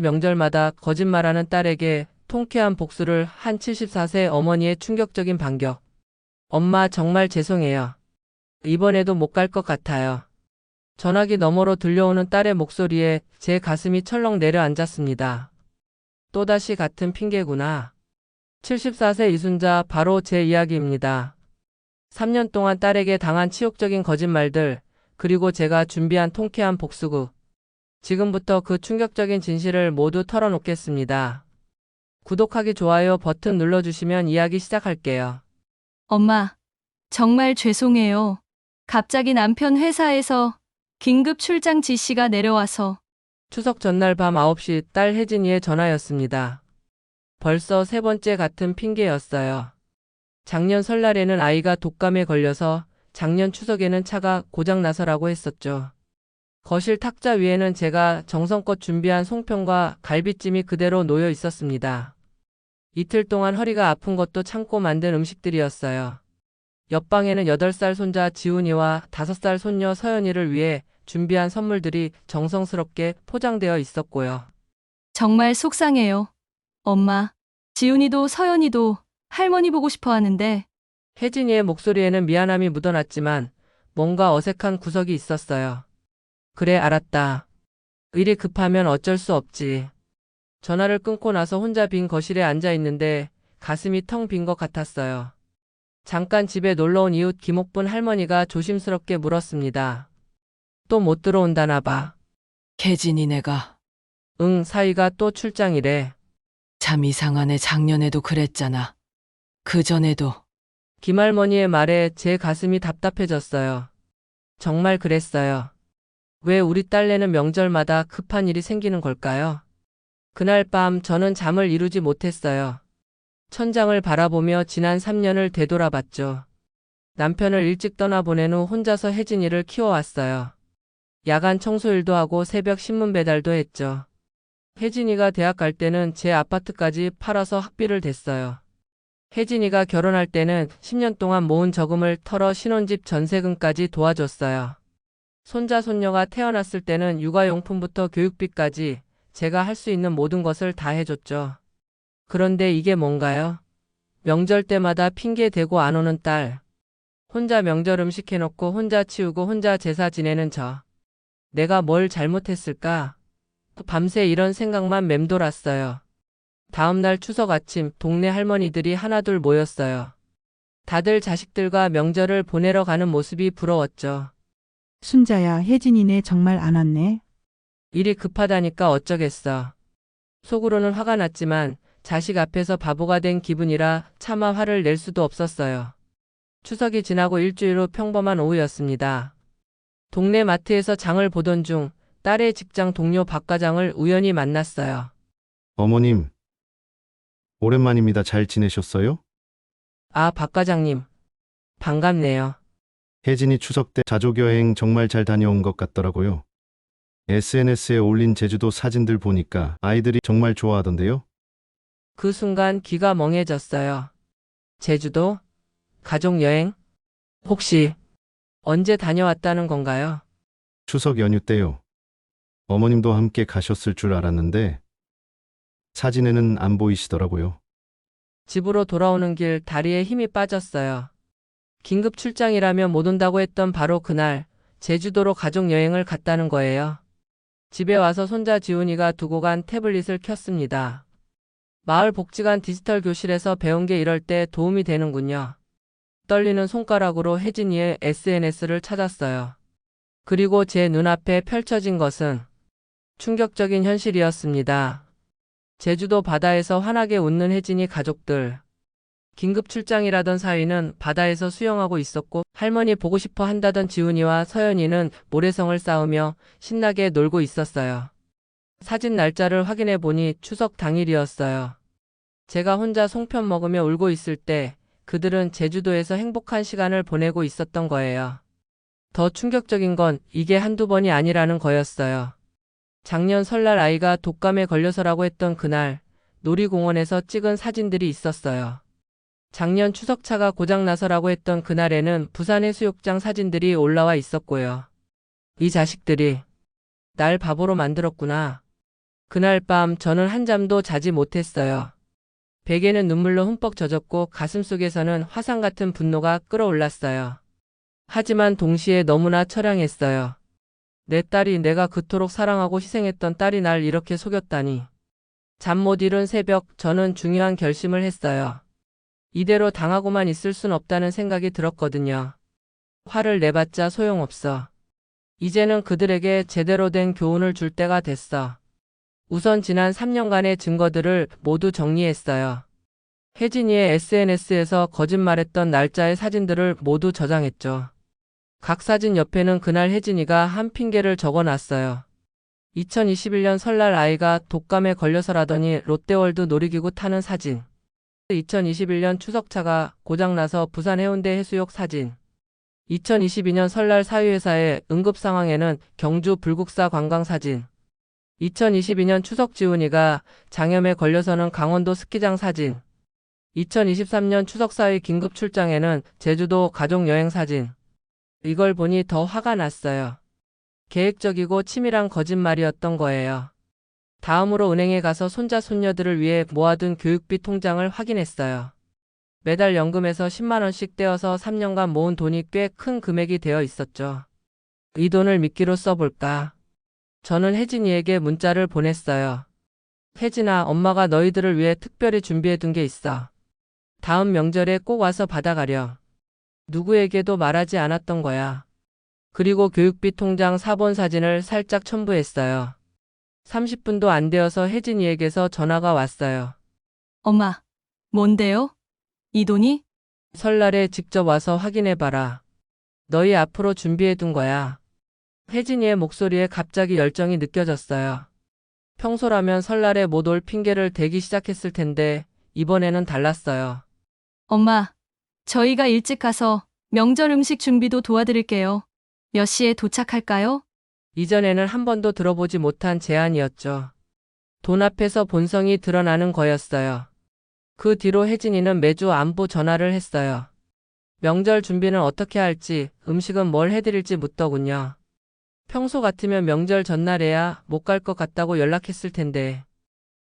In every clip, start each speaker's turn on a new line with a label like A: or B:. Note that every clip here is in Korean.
A: 명절마다 거짓말하는 딸에게 통쾌한 복수를 한 74세 어머니의 충격적인 반격. 엄마 정말 죄송해요. 이번에도 못 갈 것 같아요. 전화기 너머로 들려오는 딸의 목소리에 제 가슴이 철렁 내려앉았습니다. 또다시 같은 핑계구나. 74세 이순자 바로 제 이야기입니다. 3년 동안 딸에게 당한 치욕적인 거짓말들, 그리고 제가 준비한 통쾌한 복수극. 지금부터 그 충격적인 진실을 모두 털어놓겠습니다. 구독하기 좋아요 버튼 눌러주시면 이야기 시작할게요.
B: 엄마, 정말 죄송해요. 갑자기 남편 회사에서 긴급 출장 지시가 내려와서.
A: 추석 전날 밤 9시 딸 혜진이의 전화였습니다. 벌써 세 번째 같은 핑계였어요. 작년 설날에는 아이가 독감에 걸려서 작년 추석에는 차가 고장나서라고 했었죠. 거실 탁자 위에는 제가 정성껏 준비한 송편과 갈비찜이 그대로 놓여 있었습니다. 이틀 동안 허리가 아픈 것도 참고 만든 음식들이었어요. 옆방에는 8살 손자 지훈이와 5살 손녀 서연이를 위해 준비한 선물들이 정성스럽게 포장되어 있었고요.
B: 정말 속상해요. 엄마, 지훈이도 서연이도 할머니 보고 싶어 하는데.
A: 혜진이의 목소리에는 미안함이 묻어났지만 뭔가 어색한 구석이 있었어요. 그래, 알았다. 일이 급하면 어쩔 수 없지. 전화를 끊고 나서 혼자 빈 거실에 앉아 있는데 가슴이 텅 빈 것 같았어요. 잠깐 집에 놀러온 이웃 김옥분 할머니가 조심스럽게 물었습니다. 또 못 들어온다나 봐.
C: 혜진이네가
A: 응, 사위가 또 출장이래.
C: 참 이상하네. 작년에도 그랬잖아. 그전에도.
A: 김할머니의 말에 제 가슴이 답답해졌어요. 정말 그랬어요. 왜 우리 딸내는 명절마다 급한 일이 생기는 걸까요? 그날 밤 저는 잠을 이루지 못했어요. 천장을 바라보며 지난 3년을 되돌아봤죠. 남편을 일찍 떠나보낸 후 혼자서 혜진이를 키워왔어요. 야간 청소일도 하고 새벽 신문 배달도 했죠. 혜진이가 대학 갈 때는 제 아파트까지 팔아서 학비를 댔어요. 혜진이가 결혼할 때는 10년 동안 모은 저금을 털어 신혼집 전세금까지 도와줬어요. 손자 손녀가 태어났을 때는 육아용품부터 교육비까지 제가 할 수 있는 모든 것을 다 해줬죠. 그런데 이게 뭔가요? 명절 때마다 핑계 대고 안 오는 딸. 혼자 명절 음식 해놓고 혼자 치우고 혼자 제사 지내는 저. 내가 뭘 잘못했을까? 밤새 이런 생각만 맴돌았어요. 다음 날 추석 아침 동네 할머니들이 하나둘 모였어요. 다들 자식들과 명절을 보내러 가는 모습이 부러웠죠.
D: 순자야, 혜진이네 정말 안 왔네.
A: 일이 급하다니까 어쩌겠어. 속으로는 화가 났지만 자식 앞에서 바보가 된 기분이라 차마 화를 낼 수도 없었어요. 추석이 지나고 일주일 후 평범한 오후였습니다. 동네 마트에서 장을 보던 중 딸의 직장 동료 박 과장을 우연히 만났어요.
E: 어머님, 오랜만입니다. 잘 지내셨어요?
A: 아, 박 과장님. 반갑네요.
E: 혜진이 추석 때 가족여행 정말 잘 다녀온 것 같더라고요. SNS에 올린 제주도 사진들 보니까 아이들이 정말 좋아하던데요.
A: 그 순간 귀가 멍해졌어요. 제주도? 가족여행? 혹시 언제 다녀왔다는 건가요?
E: 추석 연휴 때요. 어머님도 함께 가셨을 줄 알았는데 사진에는 안 보이시더라고요.
A: 집으로 돌아오는 길 다리에 힘이 빠졌어요. 긴급 출장이라며 못 온다고 했던 바로 그날 제주도로 가족여행을 갔다는 거예요. 집에 와서 손자 지훈이가 두고 간 태블릿을 켰습니다. 마을 복지관 디지털 교실에서 배운 게 이럴 때 도움이 되는군요. 떨리는 손가락으로 혜진이의 SNS를 찾았어요. 그리고 제 눈앞에 펼쳐진 것은 충격적인 현실이었습니다. 제주도 바다에서 환하게 웃는 혜진이 가족들. 긴급 출장이라던 사위는 바다에서 수영하고 있었고 할머니 보고 싶어 한다던 지훈이와 서연이는 모래성을 쌓으며 신나게 놀고 있었어요. 사진 날짜를 확인해 보니 추석 당일이었어요. 제가 혼자 송편 먹으며 울고 있을 때 그들은 제주도에서 행복한 시간을 보내고 있었던 거예요. 더 충격적인 건 이게 한두 번이 아니라는 거였어요. 작년 설날 아이가 독감에 걸려서라고 했던 그날 놀이공원에서 찍은 사진들이 있었어요. 작년 추석차가 고장나서라고 했던 그날에는 부산 해수욕장 사진들이 올라와 있었고요. 이 자식들이 날 바보로 만들었구나. 그날 밤 저는 한잠도 자지 못했어요. 베개는 눈물로 흠뻑 젖었고 가슴속에서는 화산 같은 분노가 끓어올랐어요. 하지만 동시에 너무나 처량했어요. 내 딸이, 내가 그토록 사랑하고 희생했던 딸이 날 이렇게 속였다니. 잠 못 이룬 새벽, 저는 중요한 결심을 했어요. 이대로 당하고만 있을 순 없다는 생각이 들었거든요. 화를 내봤자 소용없어. 이제는 그들에게 제대로 된 교훈을 줄 때가 됐어. 우선 지난 3년간의 증거들을 모두 정리했어요. 혜진이의 SNS에서 거짓말했던 날짜의 사진들을 모두 저장했죠. 각 사진 옆에는 그날 혜진이가 한 핑계를 적어놨어요. 2021년 설날 아이가 독감에 걸려서라더니 롯데월드 놀이기구 타는 사진. 2021년 추석차가 고장나서 부산 해운대 해수욕 사진. 2022년 설날 사위회사의 응급상황에는 경주 불국사 관광 사진. 2022년 추석 지훈이가 장염에 걸려서는 강원도 스키장 사진. 2023년 추석 사위 긴급 출장에는 제주도 가족여행 사진. 이걸 보니 더 화가 났어요. 계획적이고 치밀한 거짓말이었던 거예요. 다음으로 은행에 가서 손자 손녀들을 위해 모아둔 교육비 통장을 확인했어요. 매달 연금에서 10만 원씩 떼어서 3년간 모은 돈이 꽤 큰 금액이 되어 있었죠. 이 돈을 미끼로 써볼까? 저는 혜진이에게 문자를 보냈어요. 혜진아, 엄마가 너희들을 위해 특별히 준비해둔 게 있어. 다음 명절에 꼭 와서 받아가렴. 누구에게도 말하지 않았던 거야. 그리고 교육비 통장 사본 사진을 살짝 첨부했어요. 30분도 안 되어서 혜진이에게서 전화가 왔어요.
B: 엄마, 뭔데요? 이 돈이?
A: 설날에 직접 와서 확인해봐라. 너희 앞으로 준비해둔 거야. 혜진이의 목소리에 갑자기 열정이 느껴졌어요. 평소라면 설날에 못 올 핑계를 대기 시작했을 텐데 이번에는 달랐어요.
B: 엄마, 저희가 일찍 가서 명절 음식 준비도 도와드릴게요. 몇 시에 도착할까요?
A: 이전에는 한 번도 들어보지 못한 제안이었죠. 돈 앞에서 본성이 드러나는 거였어요. 그 뒤로 혜진이는 매주 안부 전화를 했어요. 명절 준비는 어떻게 할지, 음식은 뭘 해드릴지 묻더군요. 평소 같으면 명절 전날에야 못 갈 것 같다고 연락했을 텐데.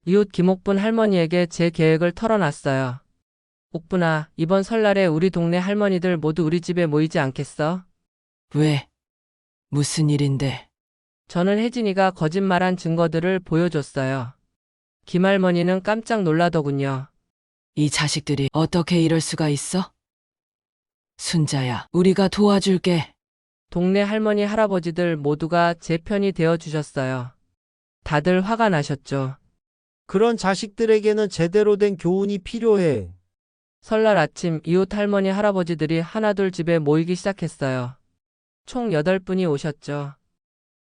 A: 이웃 김옥분 할머니에게 제 계획을 털어놨어요. 옥분아, 이번 설날에 우리 동네 할머니들 모두 우리 집에 모이지 않겠어?
C: 왜? 무슨 일인데?
A: 저는 혜진이가 거짓말한 증거들을 보여줬어요. 김할머니는 깜짝 놀라더군요.
C: 이 자식들이 어떻게 이럴 수가 있어? 순자야, 우리가 도와줄게.
A: 동네 할머니 할아버지들 모두가 제 편이 되어주셨어요. 다들 화가 나셨죠.
F: 그런 자식들에게는 제대로 된 교훈이 필요해.
A: 설날 아침 이웃 할머니 할아버지들이 하나둘 집에 모이기 시작했어요. 총 8분이 오셨죠.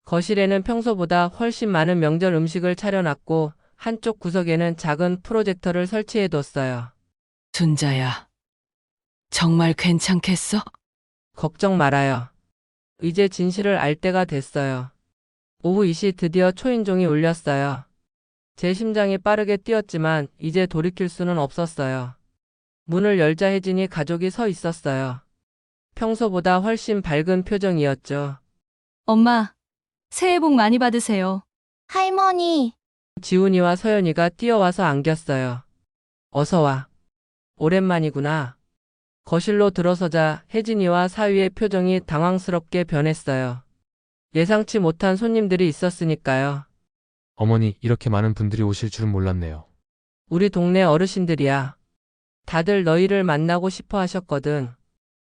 A: 거실에는 평소보다 훨씬 많은 명절 음식을 차려놨고 한쪽 구석에는 작은 프로젝터를 설치해뒀어요.
C: 순자야, 정말 괜찮겠어?
A: 걱정 말아요. 이제 진실을 알 때가 됐어요. 오후 2시 드디어 초인종이 울렸어요. 제 심장이 빠르게 뛰었지만 이제 돌이킬 수는 없었어요. 문을 열자 혜진이 가족이 서 있었어요. 평소보다 훨씬 밝은 표정이었죠.
B: 엄마, 새해 복 많이 받으세요.
G: 할머니,
A: 지훈이와 서연이가 뛰어와서 안겼어요. 어서 와. 오랜만이구나. 거실로 들어서자 혜진이와 사위의 표정이 당황스럽게 변했어요. 예상치 못한 손님들이 있었으니까요.
H: 어머니, 이렇게 많은 분들이 오실 줄은 몰랐네요.
A: 우리 동네 어르신들이야. 다들 너희를 만나고 싶어 하셨거든.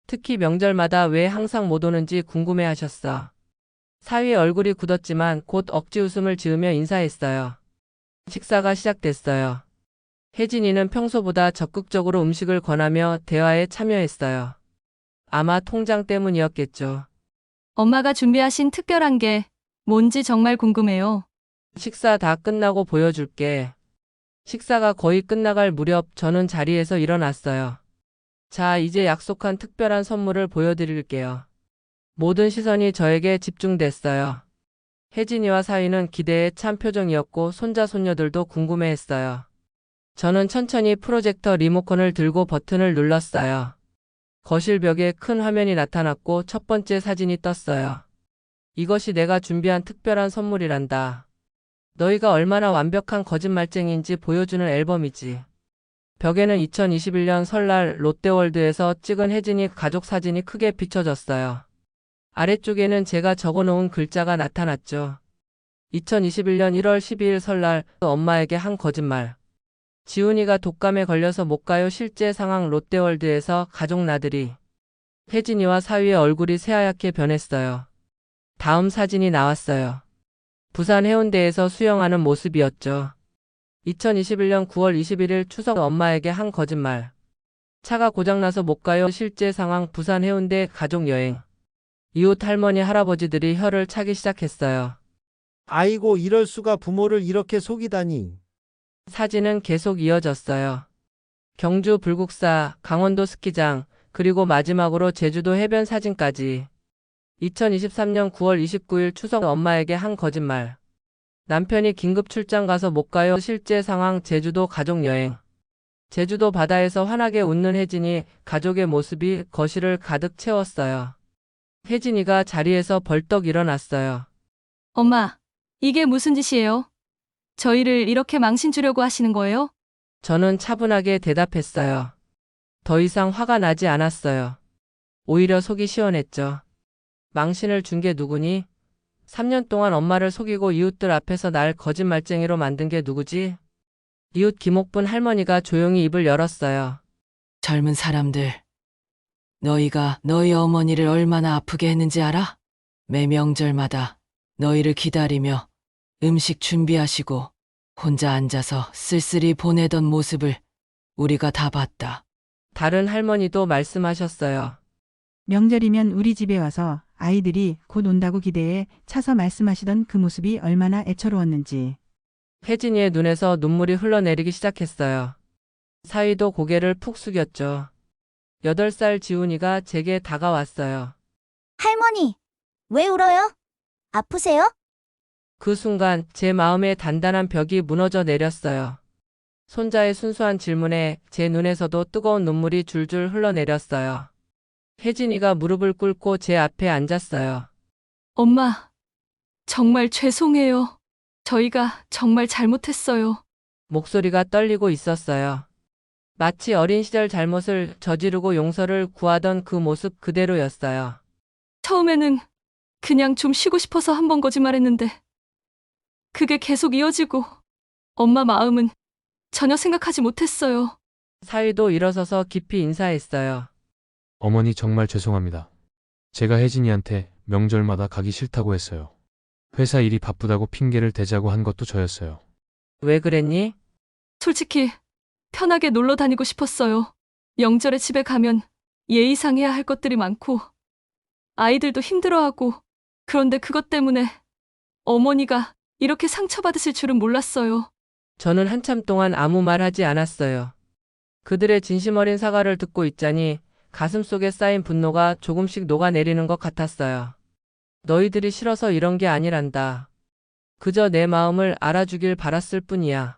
A: 특히 명절마다 왜 항상 못 오는지 궁금해 하셨어. 사위의 얼굴이 굳었지만 곧 억지 웃음을 지으며 인사했어요. 식사가 시작됐어요. 혜진이는 평소보다 적극적으로 음식을 권하며 대화에 참여했어요. 아마 통장 때문이었겠죠.
B: 엄마가 준비하신 특별한 게 뭔지 정말 궁금해요.
A: 식사 다 끝나고 보여줄게. 식사가 거의 끝나갈 무렵 저는 자리에서 일어났어요. 자, 이제 약속한 특별한 선물을 보여드릴게요. 모든 시선이 저에게 집중됐어요. 혜진이와 사위는 기대에 찬 표정이었고 손자 손녀들도 궁금해했어요. 저는 천천히 프로젝터 리모컨을 들고 버튼을 눌렀어요. 거실 벽에 큰 화면이 나타났고 첫 번째 사진이 떴어요. 이것이 내가 준비한 특별한 선물이란다. 너희가 얼마나 완벽한 거짓말쟁이인지 보여주는 앨범이지. 벽에는 2021년 설날 롯데월드에서 찍은 혜진이 가족 사진이 크게 비춰졌어요. 아래쪽에는 제가 적어놓은 글자가 나타났죠. 2021년 1월 12일 설날 엄마에게 한 거짓말. 지훈이가 독감에 걸려서 못 가요. 실제 상황 롯데월드에서 가족 나들이. 혜진이와 사위의 얼굴이 새하얗게 변했어요. 다음 사진이 나왔어요. 부산 해운대에서 수영하는 모습이었죠. 2021년 9월 21일 추석 엄마에게 한 거짓말. 차가 고장나서 못 가요. 실제 상황 부산 해운대 가족 여행. 이웃 할머니 할아버지들이 혀를 차기 시작했어요.
F: 아이고, 이럴 수가, 부모를 이렇게 속이다니.
A: 사진은 계속 이어졌어요. 경주 불국사, 강원도 스키장, 그리고 마지막으로 제주도 해변 사진까지. 2023년 9월 29일 추석 엄마에게 한 거짓말. 남편이 긴급 출장 가서 못 가요. 실제 상황 제주도 가족 여행. 제주도 바다에서 환하게 웃는 혜진이 가족의 모습이 거실을 가득 채웠어요. 혜진이가 자리에서 벌떡 일어났어요.
B: 엄마, 이게 무슨 짓이에요? 저희를 이렇게 망신 주려고 하시는 거예요?
A: 저는 차분하게 대답했어요. 더 이상 화가 나지 않았어요. 오히려 속이 시원했죠. 망신을 준 게 누구니? 3년 동안 엄마를 속이고 이웃들 앞에서 날 거짓말쟁이로 만든 게 누구지? 이웃 김옥분 할머니가 조용히 입을 열었어요.
C: 젊은 사람들, 너희가 너희 어머니를 얼마나 아프게 했는지 알아? 매 명절마다 너희를 기다리며 음식 준비하시고 혼자 앉아서 쓸쓸히 보내던 모습을 우리가 다 봤다.
A: 다른 할머니도 말씀하셨어요.
D: 명절이면 우리 집에 와서 아이들이 곧 온다고 기대해 차서 말씀하시던 그 모습이 얼마나 애처로웠는지.
A: 혜진이의 눈에서 눈물이 흘러내리기 시작했어요. 사위도 고개를 푹 숙였죠. 8살 지훈이가 제게 다가왔어요.
G: 할머니, 왜 울어요? 아프세요?
A: 그 순간 제 마음의 단단한 벽이 무너져 내렸어요. 손자의 순수한 질문에 제 눈에서도 뜨거운 눈물이 줄줄 흘러내렸어요. 혜진이가 무릎을 꿇고 제 앞에 앉았어요.
B: 엄마, 정말 죄송해요. 저희가 정말 잘못했어요.
A: 목소리가 떨리고 있었어요. 마치 어린 시절 잘못을 저지르고 용서를 구하던 그 모습 그대로였어요.
B: 처음에는 그냥 좀 쉬고 싶어서 한 번 거짓말했는데 그게 계속 이어지고 엄마 마음은 전혀 생각하지 못했어요.
A: 사위도 일어서서 깊이 인사했어요.
H: 어머니 정말 죄송합니다. 제가 혜진이한테 명절마다 가기 싫다고 했어요. 회사 일이 바쁘다고 핑계를 대자고 한 것도 저였어요.
A: 왜 그랬니?
B: 솔직히 편하게 놀러 다니고 싶었어요. 명절에 집에 가면 예의상 해야 할 것들이 많고 아이들도 힘들어하고 그런데 그것 때문에 어머니가 이렇게 상처받으실 줄은 몰랐어요.
A: 저는 한참 동안 아무 말 하지 않았어요. 그들의 진심 어린 사과를 듣고 있자니 가슴속에 쌓인 분노가 조금씩 녹아내리는 것 같았어요. 너희들이 싫어서 이런 게 아니란다. 그저 내 마음을 알아주길 바랐을 뿐이야.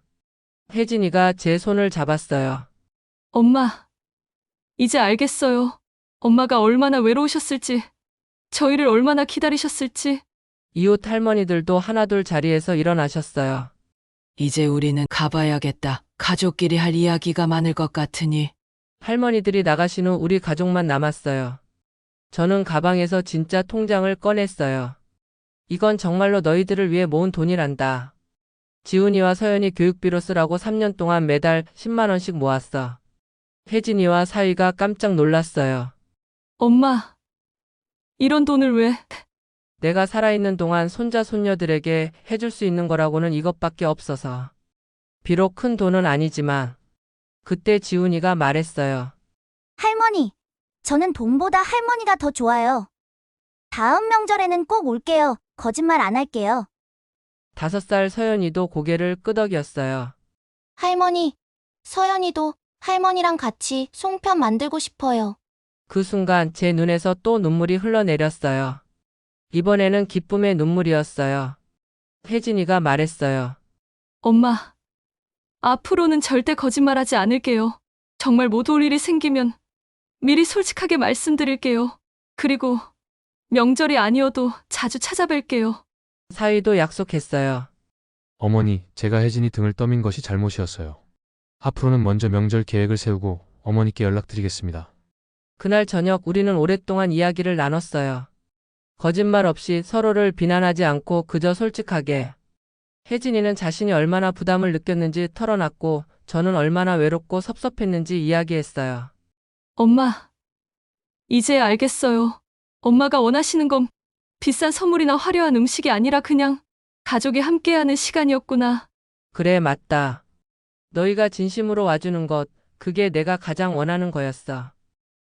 A: 혜진이가 제 손을 잡았어요.
B: 엄마, 이제 알겠어요. 엄마가 얼마나 외로우셨을지, 저희를 얼마나 기다리셨을지.
A: 이웃 할머니들도 하나둘 자리에서 일어나셨어요.
C: 이제 우리는 가봐야겠다. 가족끼리 할 이야기가 많을 것 같으니.
A: 할머니들이 나가신 후 우리 가족만 남았어요. 저는 가방에서 진짜 통장을 꺼냈어요. 이건 정말로 너희들을 위해 모은 돈이란다. 지훈이와 서연이 교육비로 쓰라고 3년 동안 매달 10만 원씩 모았어. 혜진이와 사위가 깜짝 놀랐어요.
B: 엄마, 이런 돈을 왜?
A: 내가 살아있는 동안 손자 손녀들에게 해줄 수 있는 거라고는 이것밖에 없어서. 비록 큰 돈은 아니지만 그때 지훈이가 말했어요.
G: 할머니, 저는 돈보다 할머니가 더 좋아요. 다음 명절에는 꼭 올게요. 거짓말 안 할게요.
A: 5살 서연이도 고개를 끄덕였어요.
G: 할머니, 서연이도 할머니랑 같이 송편 만들고 싶어요.
A: 그 순간 제 눈에서 또 눈물이 흘러내렸어요. 이번에는 기쁨의 눈물이었어요. 혜진이가 말했어요.
B: 엄마, 앞으로는 절대 거짓말하지 않을게요. 정말 못 올 일이 생기면 미리 솔직하게 말씀드릴게요. 그리고 명절이 아니어도 자주 찾아뵐게요.
A: 사위도 약속했어요.
H: 어머니, 제가 혜진이 등을 떠민 것이 잘못이었어요. 앞으로는 먼저 명절 계획을 세우고 어머니께 연락드리겠습니다.
A: 그날 저녁 우리는 오랫동안 이야기를 나눴어요. 거짓말 없이 서로를 비난하지 않고 그저 솔직하게. 혜진이는 자신이 얼마나 부담을 느꼈는지 털어놨고 저는 얼마나 외롭고 섭섭했는지 이야기했어요.
B: 엄마, 이제 알겠어요. 엄마가 원하시는 건 비싼 선물이나 화려한 음식이 아니라 그냥 가족이 함께하는 시간이었구나.
A: 그래, 맞다. 너희가 진심으로 와주는 것, 그게 내가 가장 원하는 거였어.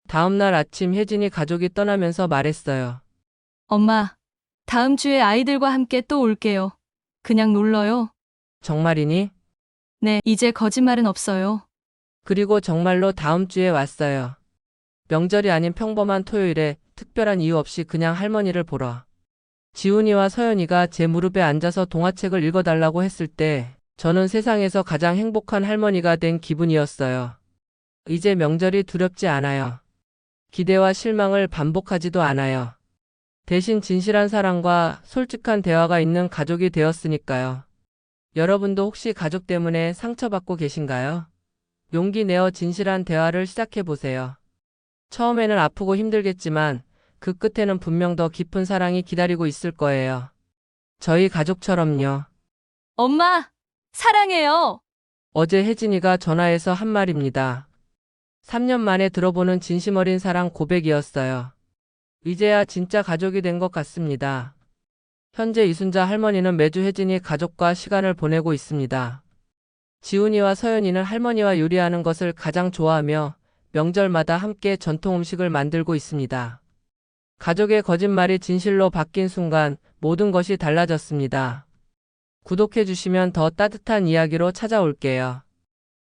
A: 다음 날 아침 혜진이 가족이 떠나면서 말했어요.
B: 엄마, 다음 주에 아이들과 함께 또 올게요. 그냥 놀러요.
A: 정말이니?
B: 네, 이제 거짓말은 없어요.
A: 그리고 정말로 다음 주에 왔어요. 명절이 아닌 평범한 토요일에 특별한 이유 없이 그냥 할머니를 보러. 지훈이와 서연이가 제 무릎에 앉아서 동화책을 읽어달라고 했을 때 저는 세상에서 가장 행복한 할머니가 된 기분이었어요. 이제 명절이 두렵지 않아요. 기대와 실망을 반복하지도 않아요. 대신 진실한 사랑과 솔직한 대화가 있는 가족이 되었으니까요. 여러분도 혹시 가족 때문에 상처받고 계신가요? 용기 내어 진실한 대화를 시작해보세요. 처음에는 아프고 힘들겠지만 그 끝에는 분명 더 깊은 사랑이 기다리고 있을 거예요. 저희 가족처럼요.
B: 엄마, 사랑해요.
A: 어제 혜진이가 전화해서 한 말입니다. 3년 만에 들어보는 진심 어린 사랑 고백이었어요. 이제야 진짜 가족이 된 것 같습니다. 현재 이순자 할머니는 매주 혜진이 가족과 시간을 보내고 있습니다. 지훈이와 서연이는 할머니와 요리하는 것을 가장 좋아하며 명절마다 함께 전통 음식을 만들고 있습니다. 가족의 거짓말이 진실로 바뀐 순간 모든 것이 달라졌습니다. 구독해 주시면 더 따뜻한 이야기로 찾아올게요.